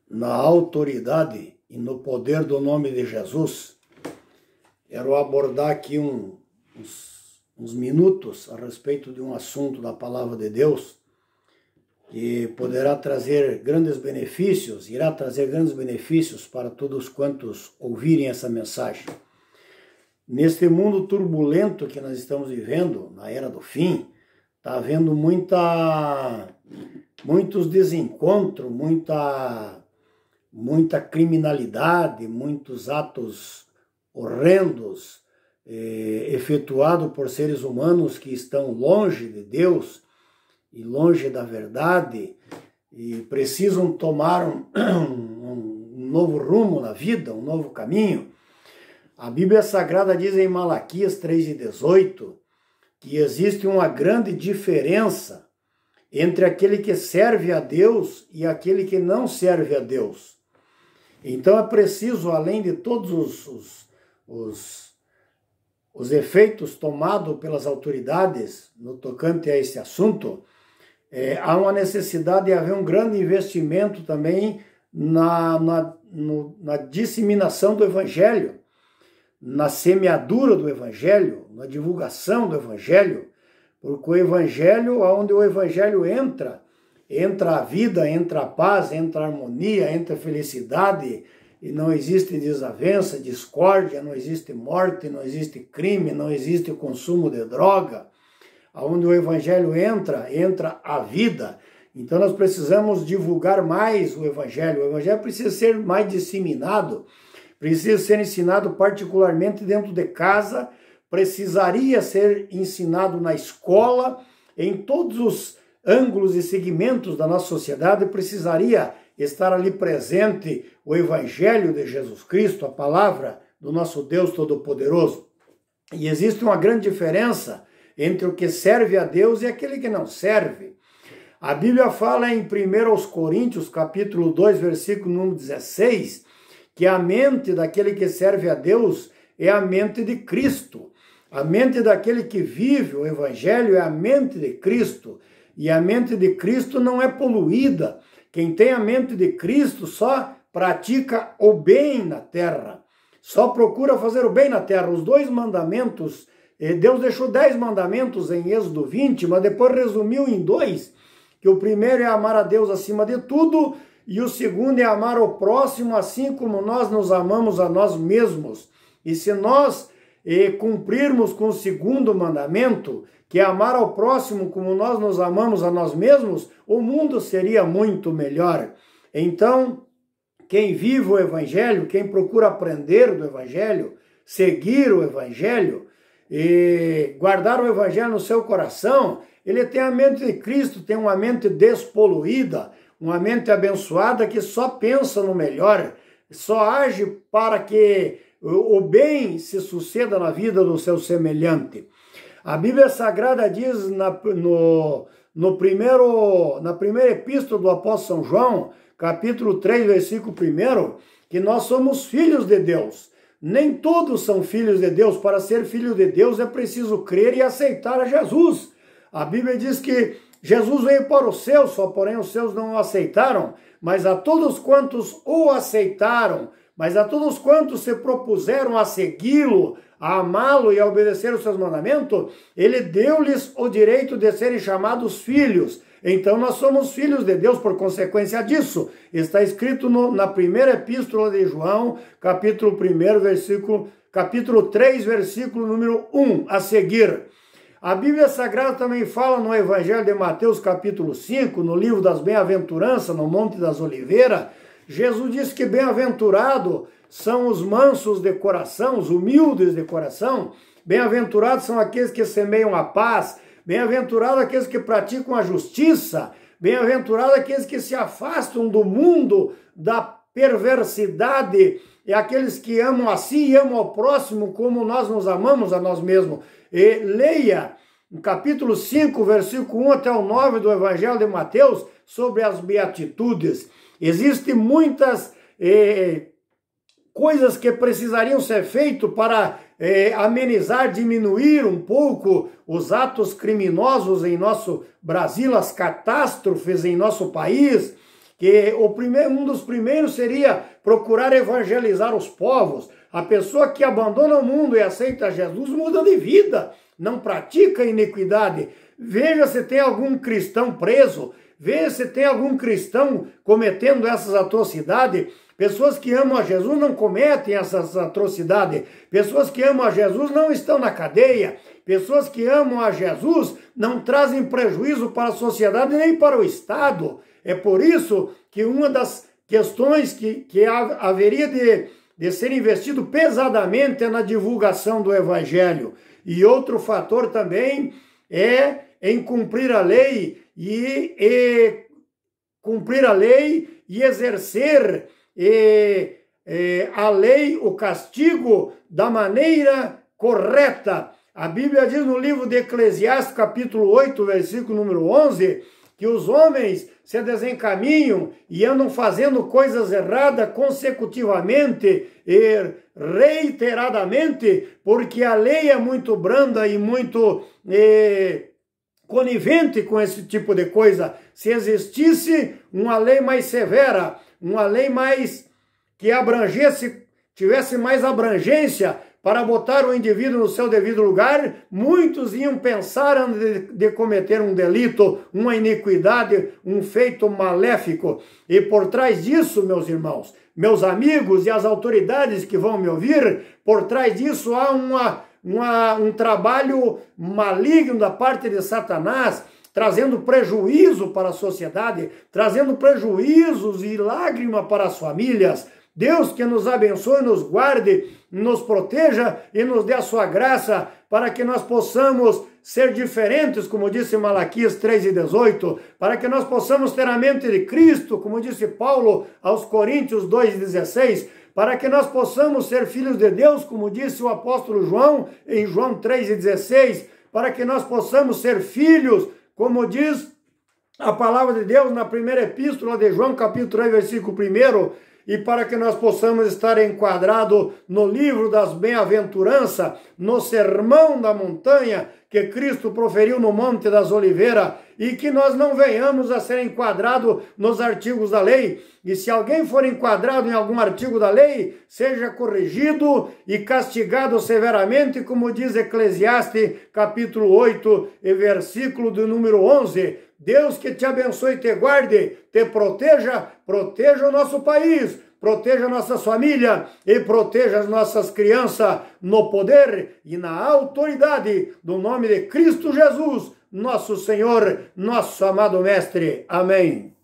na autoridade e no poder do nome de Jesus. Quero abordar aqui uns minutos a respeito de um assunto da palavra de Deus que poderá trazer grandes benefícios, irá trazer grandes benefícios para todos quantos ouvirem essa mensagem. Neste mundo turbulento que nós estamos vivendo, na era do fim, está havendo muitos desencontros, muita criminalidade, muitos atos horrendos efetuados por seres humanos que estão longe de Deus e longe da verdade e precisam tomar um novo rumo na vida, um novo caminho. A Bíblia Sagrada diz em Malaquias 3:18 que existe uma grande diferença entre aquele que serve a Deus e aquele que não serve a Deus. Então é preciso, além de todos os efeitos tomados pelas autoridades no tocante a esse assunto, há uma necessidade de haver um grande investimento também na disseminação do Evangelho, na semeadura do Evangelho, na divulgação do Evangelho, porque o Evangelho, onde o Evangelho entra a vida, entra a paz, entra a harmonia, entra a felicidade, e não existe desavença, discórdia, não existe morte, não existe crime, não existe consumo de droga. Onde o Evangelho entra a vida. Então nós precisamos divulgar mais o Evangelho. O Evangelho precisa ser mais disseminado, precisa ser ensinado particularmente dentro de casa, precisaria ser ensinado na escola, em todos os ângulos e segmentos da nossa sociedade, precisaria estar ali presente o Evangelho de Jesus Cristo, a palavra do nosso Deus Todo-Poderoso. E existe uma grande diferença entre o que serve a Deus e aquele que não serve. A Bíblia fala em 1 Coríntios, capítulo 2, versículo número 16, que a mente daquele que serve a Deus é a mente de Cristo. A mente daquele que vive o Evangelho é a mente de Cristo. E a mente de Cristo não é poluída. Quem tem a mente de Cristo só pratica o bem na terra. Só procura fazer o bem na terra. Os 2 mandamentos, Deus deixou 10 mandamentos em Êxodo 20, mas depois resumiu em 2, que o primeiro é amar a Deus acima de tudo, e o segundo é amar o próximo assim como nós nos amamos a nós mesmos. E se nós cumprirmos com o segundo mandamento, que é amar ao próximo como nós nos amamos a nós mesmos, o mundo seria muito melhor. Então, quem vive o Evangelho, quem procura aprender do Evangelho, seguir o Evangelho e guardar o Evangelho no seu coração, ele tem a mente de Cristo, tem uma mente despoluída, uma mente abençoada que só pensa no melhor, só age para que o bem se suceda na vida do seu semelhante. A Bíblia Sagrada diz na primeira epístola do apóstolo São João, capítulo 3, versículo 1, que nós somos filhos de Deus. Nem todos são filhos de Deus. Para ser filho de Deus é preciso crer e aceitar a Jesus. A Bíblia diz que Jesus veio para os seus, só porém os seus não o aceitaram, mas a todos quantos o aceitaram, mas a todos quantos se propuseram a segui-lo, a amá-lo e a obedecer os seus mandamentos, ele deu-lhes o direito de serem chamados filhos. Então nós somos filhos de Deus por consequência disso. Está escrito na primeira epístola de João, capítulo 3, versículo número 1, a seguir. A Bíblia Sagrada também fala no Evangelho de Mateus, capítulo 5, no livro das Bem-aventuranças, no Monte das Oliveiras. Jesus disse que bem-aventurados são os mansos de coração, os humildes de coração. Bem-aventurados são aqueles que semeiam a paz. Bem-aventurados aqueles que praticam a justiça. Bem-aventurados aqueles que se afastam do mundo, da perversidade. E aqueles que amam a si e amam ao próximo como nós nos amamos a nós mesmos. E leia no capítulo 5, versículo 1 até o 9 do Evangelho de Mateus sobre as beatitudes. Existem muitas coisas que precisariam ser feitas para amenizar, diminuir um pouco os atos criminosos em nosso Brasil, as catástrofes em nosso país, que um dos primeiros seria procurar evangelizar os povos. A pessoa que abandona o mundo e aceita Jesus muda de vida, não pratica iniquidade. Veja se tem algum cristão preso, veja se tem algum cristão cometendo essas atrocidades. Pessoas que amam a Jesus não cometem essas atrocidades. Pessoas que amam a Jesus não estão na cadeia. Pessoas que amam a Jesus não trazem prejuízo para a sociedade nem para o Estado. É por isso que uma das questões que haveria de ser investido pesadamente é na divulgação do Evangelho. E outro fator também é em cumprir a lei cumprir a lei e exercer a lei, o castigo, da maneira correta. A Bíblia diz no livro de Eclesiastes, capítulo 8, versículo número 11, que os homens se desencaminham e andam fazendo coisas erradas consecutivamente e reiteradamente, porque a lei é muito branda e muito conivente com esse tipo de coisa. Se existisse uma lei mais severa, uma lei mais que abrangesse, tivesse mais abrangência para botar o indivíduo no seu devido lugar, muitos iam pensar de cometer um delito, uma iniquidade, um feito maléfico. E por trás disso, meus irmãos, meus amigos e as autoridades que vão me ouvir, por trás disso há um trabalho maligno da parte de Satanás, trazendo prejuízo para a sociedade, trazendo prejuízos e lágrimas para as famílias. Deus que nos abençoe, nos guarde, nos proteja e nos dê a sua graça para que nós possamos ser diferentes, como disse Malaquias 3:18, para que nós possamos ter a mente de Cristo, como disse Paulo aos Coríntios 2:16, para que nós possamos ser filhos de Deus, como disse o apóstolo João em João 3:16, para que nós possamos ser filhos, como diz a palavra de Deus na primeira epístola de João, capítulo 3, versículo 1, e para que nós possamos estar enquadrados no livro das bem-aventuranças, no sermão da montanha que Cristo proferiu no Monte das Oliveiras, e que nós não venhamos a ser enquadrados nos artigos da lei. E se alguém for enquadrado em algum artigo da lei, seja corrigido e castigado severamente, como diz Eclesiastes capítulo 8, e versículo do número 11. Deus que te abençoe e te guarde, te proteja, proteja o nosso país, proteja nossas famílias e proteja as nossas crianças no poder e na autoridade do nome de Cristo Jesus, nosso Senhor, nosso amado Mestre. Amém.